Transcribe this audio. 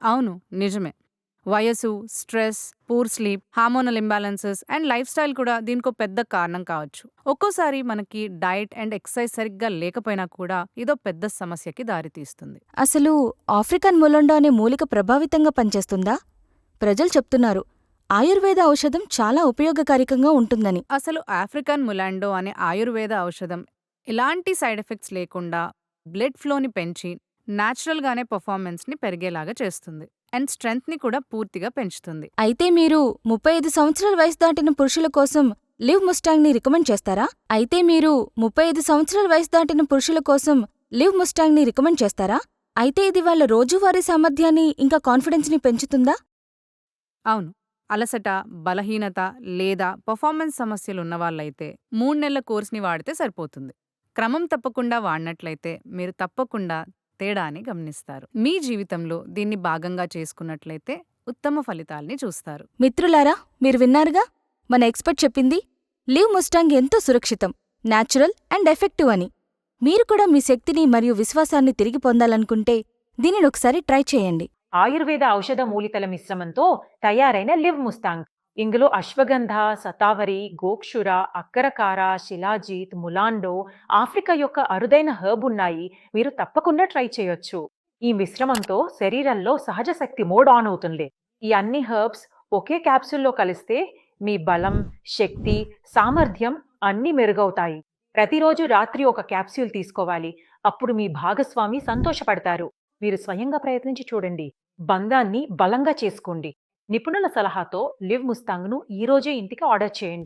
అవును, నిజమే. వయసు, stress, poor sleep, hormonal imbalances and life style కూడా దీనికో పెద్ద కారణం కావచ్చు. ఒక్కోసారి మనకి డైట్ అండ్ ఎక్సర్సైజ్ సరిగ్గా లేకపోయినా కూడా ఇదో పెద్ద సమస్యకి దారితీస్తుంది. అసలు ఆఫ్రికన్ ములండో అనే మూలిక ప్రభావితంగా పనిచేస్తుందా? ప్రజలు చెప్తున్నారు ఆయుర్వేద ఔషధం చాలా ఉపయోగకారికంగా ఉంటుందని. అసలు ఆఫ్రికన్ ములాండో అనే ఆయుర్వేద ఔషధం ఎలాంటి సైడ్ ఎఫెక్ట్స్ లేకుండా బ్లడ్ ఫ్లోని పెంచి న్యాచురల్గానే పర్ఫార్మెన్స్ని పెరిగేలాగా చేస్తుంది అండ్ స్ట్రెంగ్త్ని కూడా పూర్తిగా పెంచుతుంది. అయితే మీరు 35 సంవత్సరాల వయసు దాటిన పురుషుల కోసం లివ్ ముస్టాంగ్ని రికమెండ్ చేస్తారా? అయితే మీరు 35 సంవత్సరాల వయసు దాటిన పురుషుల కోసం లివ్ ముస్టాంగ్ని రికమెండ్ చేస్తారా? అయితే ఇది వాళ్ళ రోజువారీ సామర్థ్యాన్ని ఇంకా కాన్ఫిడెన్స్ని పెంచుతుందా? అవును, అలసట, బలహీనత లేదా పర్ఫార్మెన్స్ సమస్యలు ఉన్నవాళ్ళైతే 3 నెలల కోర్స్ని వాడితే సరిపోతుంది. క్రమం తప్పకుండా వాడినట్లయితే మీరు తప్పకుండా తేడాని గమనిస్తారు. మీ జీవితంలో దీన్ని భాగంగా చేసుకున్నట్లయితే ఉత్తమ ఫలితాల్ని చూస్తారు. మిత్రులారా, మీరు విన్నారుగా మన ఎక్స్పర్ట్ చెప్పింది. లివ్ ముస్టాంగ్ ఎంతో సురక్షితం, న్యాచురల్ అండ్ ఎఫెక్టివ్ అని. మీరు కూడా మీ శక్తిని మరియు విశ్వాసాన్ని తిరిగి పొందాలనుకుంటే దీనిని ఒకసారి ట్రై చేయండి. ఆయుర్వేద ఔషధ మూలికల మిశ్రమంతో తయారైన లివ్ ముస్తాంగ్. ఇందులో అశ్వగంధ, సతావరి, గోక్షుర, అక్కరకార, శిలాజీత్, ములాండో, ఆఫ్రికా యొక్క అరుదైన హర్బ్ ఉన్నాయి. మీరు తప్పకుండా ట్రై చేయొచ్చు. ఈ మిశ్రమంతో శరీరంలో సహజ శక్తి మోడ్ ఆన్ అవుతుంది. ఈ అన్ని హర్బ్స్ ఒకే క్యాప్సూల్లో కలిస్తే మీ బలం, శక్తి, సామర్థ్యం అన్నీ మెరుగవుతాయి. ప్రతిరోజు రాత్రి ఒక క్యాప్సూల్ తీసుకోవాలి. అప్పుడు మీ భాగస్వామి సంతోషపడతారు. మీరు స్వయంగా ప్రయత్నించి చూడండి. బంధాన్ని బలంగా చేసుకోండి. నిపుణుల సలహాతో లివ్ ముస్తాంగ్ను ఈ రోజే ఇంటికి ఆర్డర్ చేయండి.